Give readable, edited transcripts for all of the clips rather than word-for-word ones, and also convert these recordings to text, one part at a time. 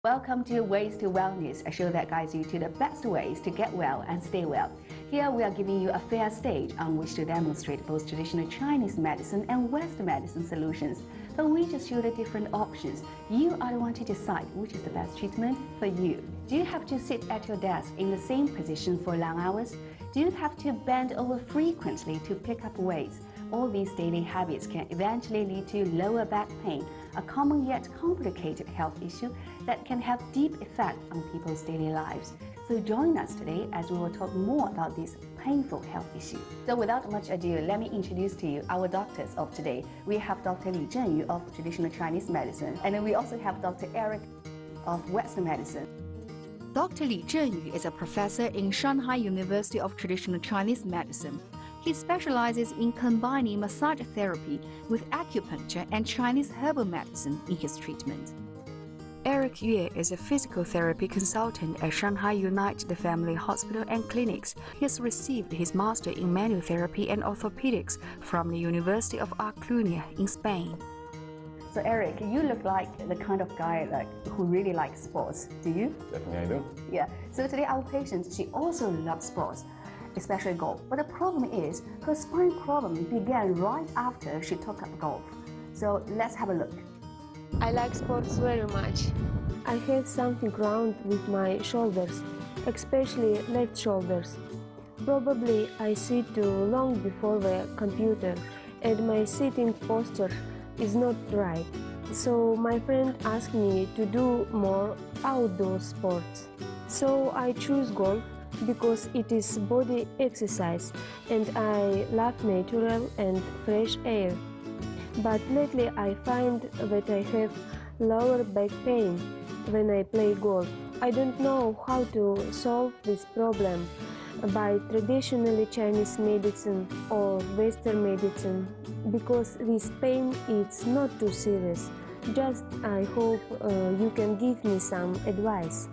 Welcome to Ways to Wellness, a show that guides you to the best ways to get well and stay well. Here we are giving you a fair stage on which to demonstrate both traditional Chinese medicine and Western medicine solutions. But we just show the different options. You are the one to decide which is the best treatment for you. Do you have to sit at your desk in the same position for long hours? Do you have to bend over frequently to pick up weights? All these daily habits can eventually lead to lower back pain, a common yet complicated health issue that can have deep effect on people's daily lives. So join us today as we will talk more about this painful health issue. So without much ado, let me introduce to you our doctors of today. We have Dr. Li Zhenyu of traditional Chinese medicine, and then we also have Dr. Eric of Western medicine. Dr. Li Zhenyu is a professor in Shanghai University of Traditional Chinese Medicine. He specializes in combining massage therapy with acupuncture and Chinese herbal medicine in his treatment. Eric Yue is a physical therapy consultant at Shanghai United Family Hospital and Clinics. He has received his master in manual therapy and orthopedics from the University of A Coruña in Spain. So Eric, you look like the kind of guy who really likes sports. Do you? Definitely I do. Yeah. So today our patient, she also loves sports, especially golf. But the problem is her spine problem began right after she took up golf. So let's have a look. I like sports very much. I have something wrong with my shoulders, especially left shoulders. Probably I sit too long before the computer and my sitting posture is not right. So my friend asked me to do more outdoor sports. So I choose golf because it is body exercise and I love natural and fresh air. But lately I find that I have lower back pain when I play golf. I don't know how to solve this problem by traditionally Chinese medicine or Western medicine because this pain is not too serious. Just I hope you can give me some advice.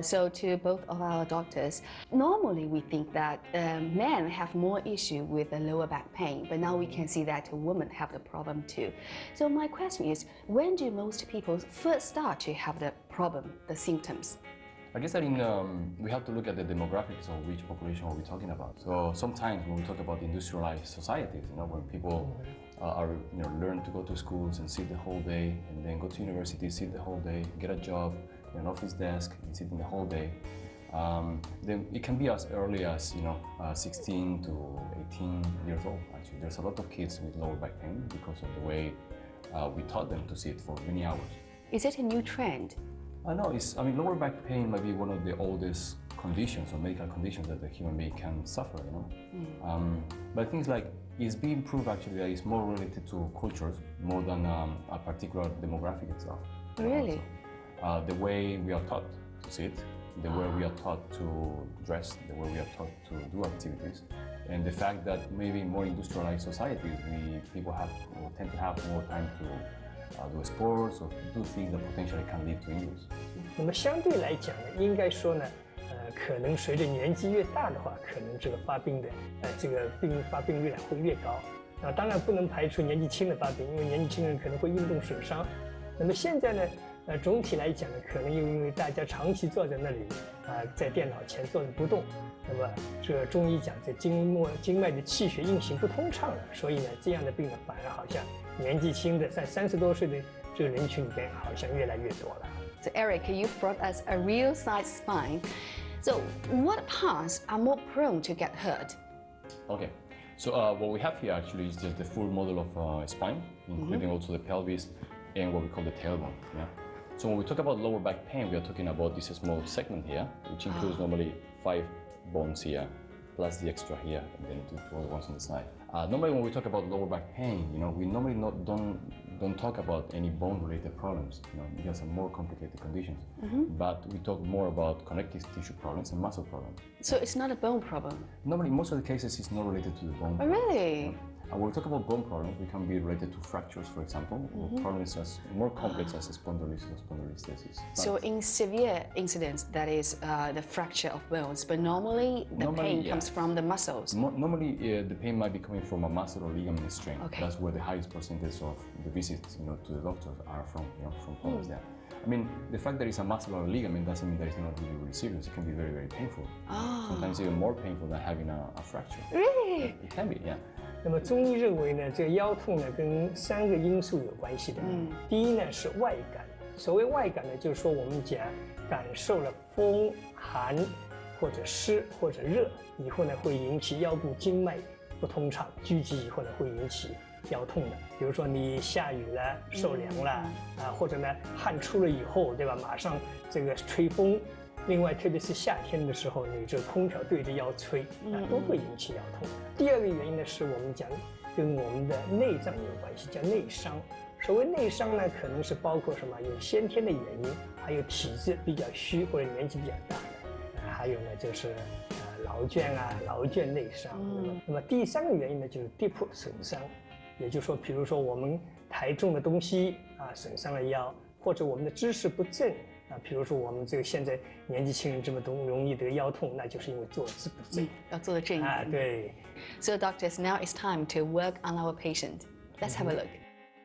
So to both of our doctors, normally we think that men have more issue with the lower back pain, but now we can see that women have the problem too. So my question is, when do most people first start to have the problem, the symptoms? I guess that we have to look at the demographics of which population are we talking about. So sometimes when we talk about industrialized societies, when people learn to go to schools and sit the whole day, and then go to university, sit the whole day, get a job, an office desk, and sitting the whole day, then it can be as early as 16 to 18 years old. Actually, there's a lot of kids with lower back pain because of the way we taught them to sit for many hours. Is it a new trend? No, lower back pain might be one of the oldest conditions or medical conditions that the human being can suffer. But things like it's being proved actually that it's more related to cultures more than a particular demographic itself. Really? The way we are taught to sit, the way we are taught to dress, the way we are taught to do activities, and the fact that maybe in more industrialized societies, people tend to have more time to do sports or do things that potentially can lead to injuries. 那么相对来讲呢，应该说呢，可能随着年纪越大的话，可能这个发病的发病率呢会越高。当然不能排除年纪轻的发病，因为年纪轻人可能会运动损伤。那么现在呢？总体来讲呢，可能又因为大家长期坐在那里在电脑前坐着不动，那么这中医讲这经脉的气血运行不通畅了，所以呢，这样的病呢反而好像年纪轻的在30多岁的这个人群里边好像越来越多了。So Eric, you brought us a real size spine. So what parts are more prone to get hurt? Okay, so what we have here actually is just the full model of spine, including also the pelvis and what we call the tailbone. Yeah. So when we talk about lower back pain, we are talking about this small segment here, which includes normally 5 bones here, plus the extra here, and then 2 other ones on the side. Normally when we talk about lower back pain, we normally don't talk about any bone-related problems, because are more complicated conditions. But we talk more about connective tissue problems and muscle problems. So it's not a bone problem? Normally, in most of the cases, it's not related to the bone. Oh, really? When we talk about bone problems, we can be related to fractures, for example, or problems as more complex as spondylosis or spondylolisthesis. So in severe incidents, that is the fracture of bones, but normally the pain comes from the muscles? Normally, the pain might be coming from a muscle or ligament strain. Okay. That's where the highest percentage of the visits to the doctors are from, from problems there. I mean, the fact that it's a muscular ligament doesn't mean that it's not really, really serious. It can be very, very painful. Oh. Sometimes even more painful than having a fracture. Really? It can be, yeah. 那么中医认为呢，这个腰痛呢跟3个因素有关系的。第一呢是外感，所谓外感呢，就是说我们讲感受了风、寒或者湿或者热以后呢，会引起腰部经脉不通畅，拘急以后呢，会引起腰痛的。比如说你下雨了、受凉了啊，或者呢汗出了以后，对吧？马上这个吹风。另外，特别是夏天的时候，你这个空调对着腰吹，啊，都会引起腰痛。第二个原因呢，是我们讲跟我们的内脏有关系，叫内伤。所谓内伤呢，可能是包括什么？有先天的原因，还有体质比较虚或者年纪比较大的，还有呢就是劳倦啊、劳倦内伤。那么第3个原因呢，就是地铺损伤，也就是说，比如说我们抬重的东西啊，损伤了腰，或者我们的姿势不正。比如说我们这个现在年纪轻人这么容易得腰痛，那就是因为坐姿不正。要做得正一点。啊，对。So doctors, now it's time to work on our patient. Let's have a look.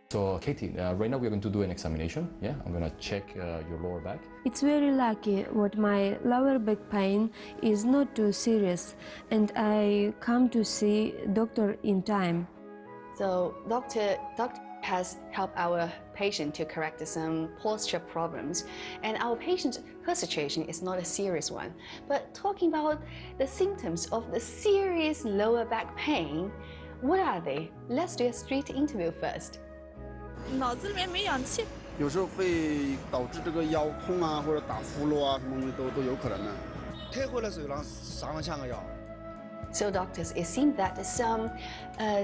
So Katie, right now we're going to do an examination. Yeah, I'm going to check your lower back. It's very lucky what my lower back pain is not too serious, and I come to see doctor in time. So doctor has helped our patient to correct some posture problems, and our patient, her situation is not a serious one. But talking about the symptoms of the serious lower back pain, what are they? Let's do a street interview first. 脑子里面没氧气，有时候会导致这个腰痛啊，或者打呼噜啊，什么东西都有可能的。开会的时候，上了像个腰。 So doctors, it seems that some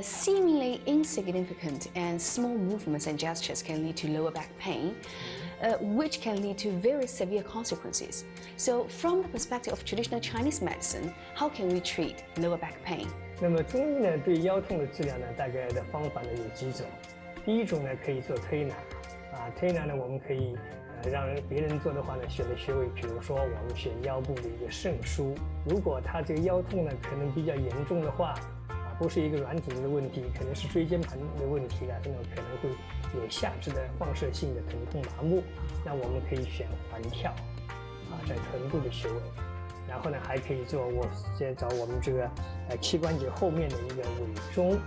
seemingly insignificant and small movements and gestures can lead to lower back pain, which can lead to very severe consequences. So from the perspective of traditional Chinese medicine, how can we treat lower back pain? 那么中医呢，对腰痛的治疗呢，大概的方法呢有几种。第一种呢，可以做推拿，推拿呢，我们可以让别人做的话呢，选的穴位，比如说我们选腰部的一个肾腧。如果他这个腰痛呢，可能比较严重的话，不是一个软组织的问题，可能是椎间盘的问题了，那么可能会有下肢的放射性的疼痛麻木，那我们可以选环跳，在臀部的穴位。然后呢，还可以做，我先找我们这个膝关节后面的一个委中。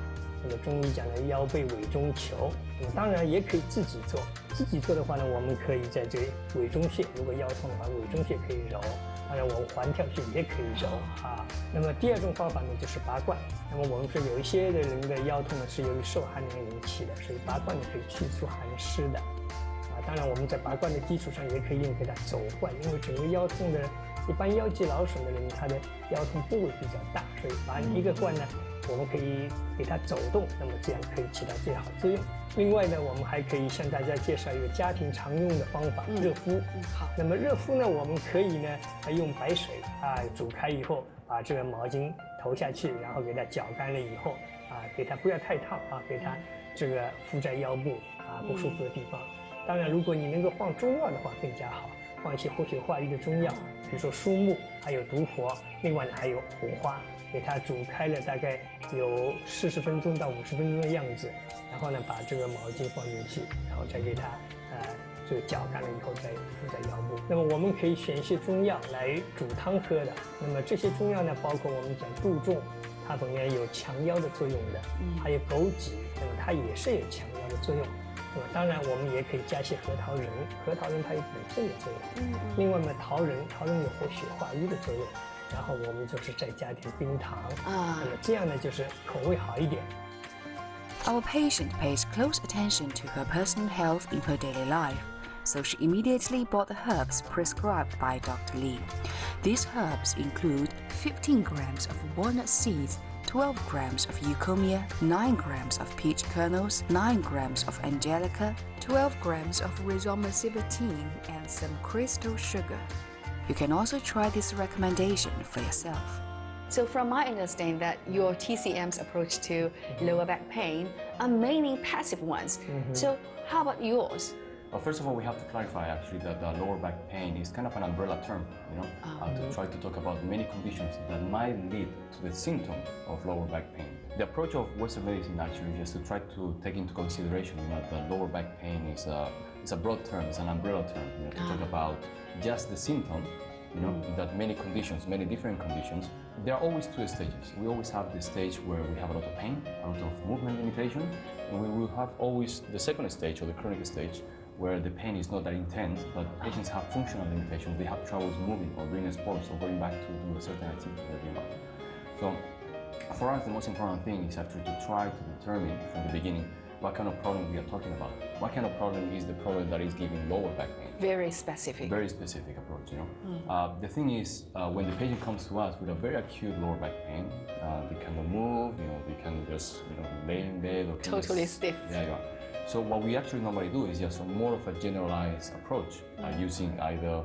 那么中医讲的腰背委中求，那么当然也可以自己做。自己做的话呢，我们可以在这委中穴，如果腰痛的话，委中穴可以揉，当然我们环跳穴也可以揉啊。那么第二种方法呢，就是拔罐。那么我们说有一些的人的腰痛呢是由于受寒凉引起的，所以拔罐呢可以去除寒湿的。当然我们在拔罐的基础上也可以用给他走罐，因为整个腰痛的，一般腰肌劳损的人，他的腰痛部位比较大，所以拔一个罐呢。 我们可以给它走动，那么这样可以起到最好作用。另外呢，我们还可以向大家介绍一个家庭常用的方法——热敷。好。那么热敷呢，我们可以呢用白水煮开以后，把这个毛巾投下去，然后给它搅干了以后给它不要太烫给它这个敷在腰部不舒服的地方。当然，如果你能够放中药的话更加好，放一些活血化瘀的中药，比如说苏木，还有独活，另外呢还有红花。 给它煮开了，大概有40分钟到50分钟的样子，然后呢，把这个毛巾放进去，然后再给它这个搅干了以后再敷在腰部。那么我们可以选一些中药来煮汤喝的。那么这些中药呢，包括我们讲杜仲，它本来有强腰的作用的，还有枸杞，那么它也是有强腰的作用。那么当然我们也可以加些核桃仁，核桃仁它有补肾的作用。另外呢，桃仁有活血化瘀的作用。 然后我们就是再加点冰糖那么这样呢就是口味好一点。Our patient pays close attention to her personal health in her daily life, so she immediately bought the herbs prescribed by Dr. Lee. These herbs include 15 grams of walnut seeds, 12 grams of eucommia, 9 grams of peach kernels, 9 grams of angelica, 12 grams of rhizoma civetine, and some crystal sugar. You can also try this recommendation for yourself. So from my understanding that your TCM's approach to lower back pain are mainly passive ones. So how about yours? Well, first of all, we have to clarify actually that the lower back pain is kind of an umbrella term, to try to talk about many conditions that might lead to the symptom of lower back pain. The approach of Western medicine actually is to try to take into consideration that the lower back pain is it's a broad term, it's an umbrella term, you know, to talk about just the symptom, you know, that many conditions, many different conditions, there are always two stages. We always have the stage where we have a lot of pain, a lot of movement limitation, and we will have always the second stage or the chronic stage where the pain is not that intense, but patients have functional limitations. They have troubles moving or doing sports or going back to do a certain activity that they love. So for us, the most important thing is actually to try to determine from the beginning what kind of problem we are talking about. What kind of problem is the problem that is giving lower back pain? Very specific. Very specific approach, you know. The thing is, when the patient comes to us with a very acute lower back pain, they cannot move, you know, they can just, you know, lay in bed or Totally stiff. Yeah, yeah. So what we actually normally do is just more of a generalized approach, using either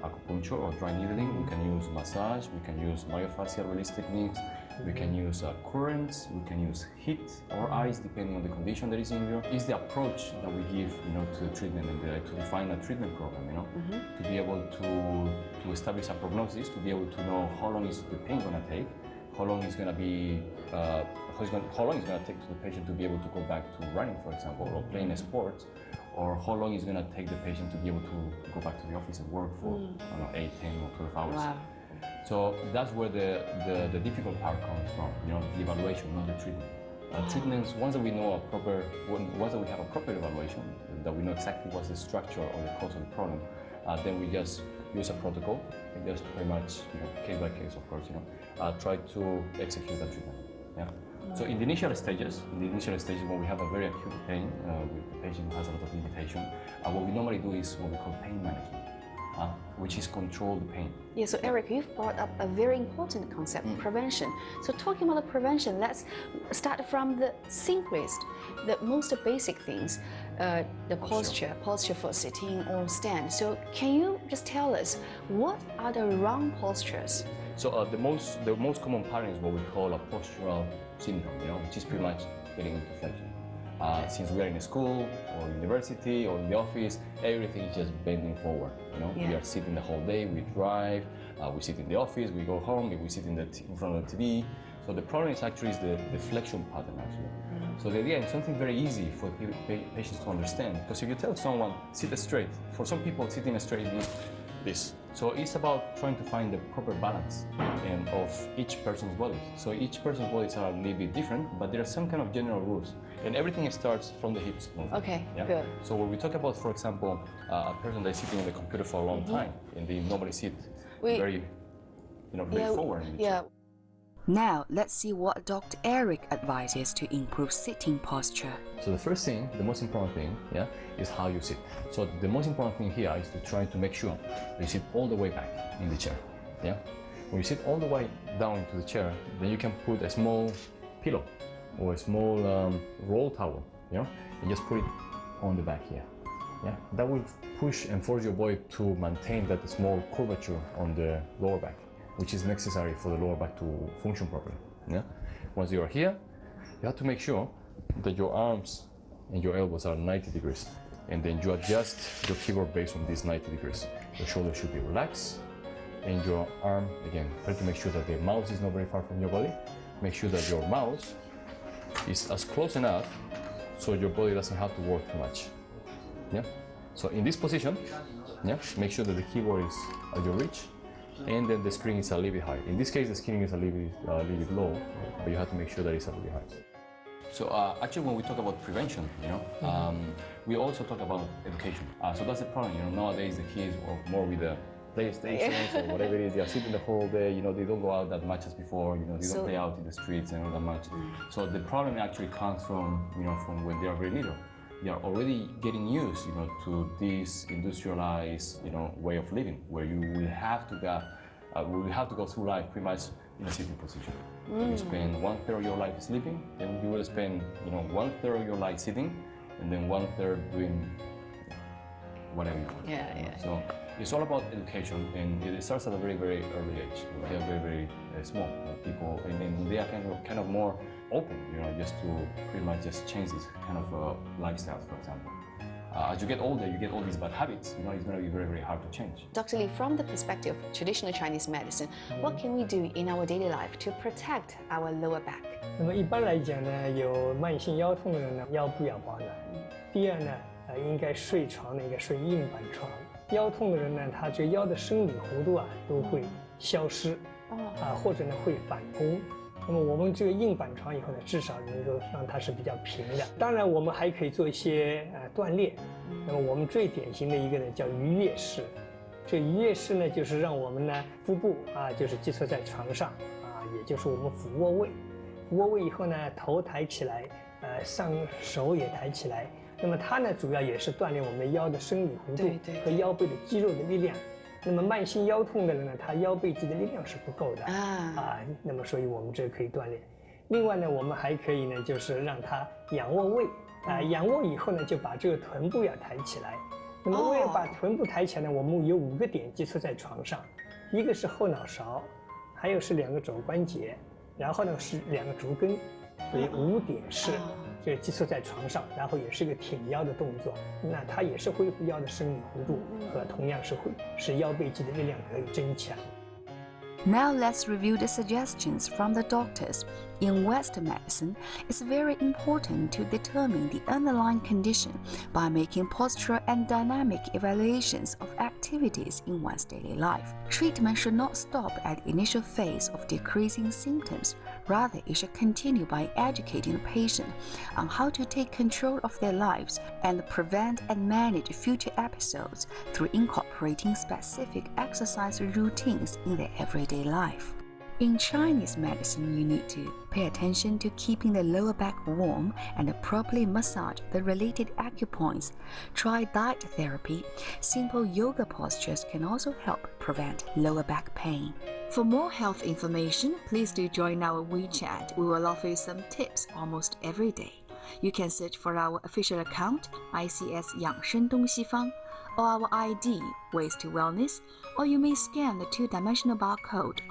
acupuncture or dry needling. We can use massage, we can use myofascial release techniques, we can use currents, we can use heat or ice depending on the condition that is in you. It's the approach that we give, you know, to the treatment and to define a treatment program, you know, to be able to establish a prognosis, to be able to know how long is the pain going to take, how long is going to be, how long it's going to take to the patient to be able to go back to running, for example, or playing a sport, or how long it's going to take the patient to be able to go back to the office and work for, I don't know, 8, 10, or 12 hours. Wow. So that's where the difficult part comes from, you know, the evaluation, not the treatment. Treatments, once that we know once that we have a proper evaluation, that we know exactly what's the structure or the cause of the problem, then we just use a protocol and just pretty much, you know, case by case, of course, you know, try to execute that treatment. Yeah. So in the initial stages, when we have a very acute pain, the patient has a lot of limitation, what we normally do is what we call pain management, which is control the pain. Yeah, so Eric, you've brought up a very important concept, prevention. So talking about the prevention, let's start from the simplest, the most basic things, the posture for sitting or stand. So can you just tell us, what are the wrong postures? So the most common pattern is what we call a postural syndrome, you know, which is pretty much getting into flexion. Since we are in a school or university or in the office, everything is just bending forward. You know, we are sitting the whole day. We drive. We sit in the office. We go home. We sit in front of the TV. So the problem is actually the flexion pattern actually. So the idea is something very easy for patients to understand. Because if you tell someone sit straight, for some people sitting straight means this. So it's about trying to find the proper balance of each person's body. So each person's bodies are a little bit different, but there are some kind of general rules. And everything starts from the hips. Okay, yeah? good. So when we talk about, for example, a person that's sitting on the computer for a long time, and they normally sit very, you know, very forward. Yeah. Now, let's see what Dr. Eric advises to improve sitting posture. So the first thing, the most important thing, is how you sit. So the most important thing here is to try to make sure that you sit all the way back in the chair. Yeah. When you sit all the way down into the chair, then you can put a small pillow or a small roll towel, you know, and just put it on the back here. Yeah. That will push and force your body to maintain that small curvature on the lower back, which is necessary for the lower back to function properly. Yeah? Once you are here, you have to make sure that your arms and your elbows are 90 degrees. And then you adjust your keyboard based on these 90 degrees. Your shoulder should be relaxed. And your arm, again, try to make sure that the mouse is not very far from your body. Make sure that your mouse is as close enough so your body doesn't have to work too much. Yeah? So in this position, make sure that the keyboard is at your reach. And then the screen is a little bit high. In this case, the screen is a little bit low, but you have to make sure that it's a little bit high. So actually, when we talk about prevention, you know, we also talk about education. So that's the problem, you know. Nowadays, the kids are more with the PlayStations or whatever it is. They are sitting the whole day. You know, they don't go out that much as before. You know, they don't play out in the streets and all that much. So the problem actually comes from, you know, from when they are very little. They are already getting used, you know, to this industrialized, you know, way of living, where you will have to go through life pretty much in a sitting position. You spend 1/3 of your life sleeping, then you will spend, you know, 1/3 of your life sitting, and then 1/3 doing whatever you want. Yeah. So it's all about education, and it starts at a very, very early age. They are very, very small people, and then they are kind of more open, you know, just to pretty much just change this kind of lifestyles, for example. As you get older, you get all these bad habits, you know, it's going to be very, very hard to change. Dr. Li, from the perspective of traditional Chinese medicine, what can we do in our daily life to protect our lower back? 那么一般来讲呢，有慢性腰痛的人呢，腰部要保暖。第二呢，应该睡床呢应该睡硬板床。腰痛的人呢，他这腰的生理弧度啊都会消失，或者呢会反弓。那么我们这个硬板床以后呢，至少能够让它是比较平的。当然，我们还可以做一些锻炼。那么我们最典型的一个呢叫愉悦式。这愉悦式呢，就是让我们呢腹部就是寄宿在床上也就是我们俯卧位。俯卧位以后呢，头抬起来，上手也抬起来。那么它呢，主要也是锻炼我们的腰的生理弧度和腰背的肌肉的力量。那么慢性腰痛的人呢，他腰背肌的力量是不够的那么所以我们这个可以锻炼。另外呢，我们还可以呢，就是让他仰卧位仰卧以后呢，就把这个臀部要抬起来。那么为了把臀部抬起来呢，我们有5个点寄宿在床上，一个是后脑勺，还有是2个肘关节，然后呢是2个足跟，所以5点式。这寄宿在床上，然后也是一个挺腰的动作，那它也是恢复腰的生理弧度，和同样是会使腰背肌的力量得以增强。Now let's review the suggestions from the doctors. In Western medicine, it's very important to determine the underlying condition by making postural and dynamic evaluations of activities in one's daily life. Treatment should not stop at the initial phase of decreasing symptoms. Rather, it should continue by educating the patient on how to take control of their lives and prevent and manage future episodes through incorporating specific exercise routines in their everyday life. In Chinese medicine, you need to pay attention to keeping the lower back warm and properly massage the related acupoints. Try diet therapy. Simple yoga postures can also help prevent lower back pain. For more health information, please do join our WeChat. We will offer you some tips almost every day. You can search for our official account, ICS 养生东西方, or our ID, Ways to Wellness, or you may scan the 2-dimensional barcode on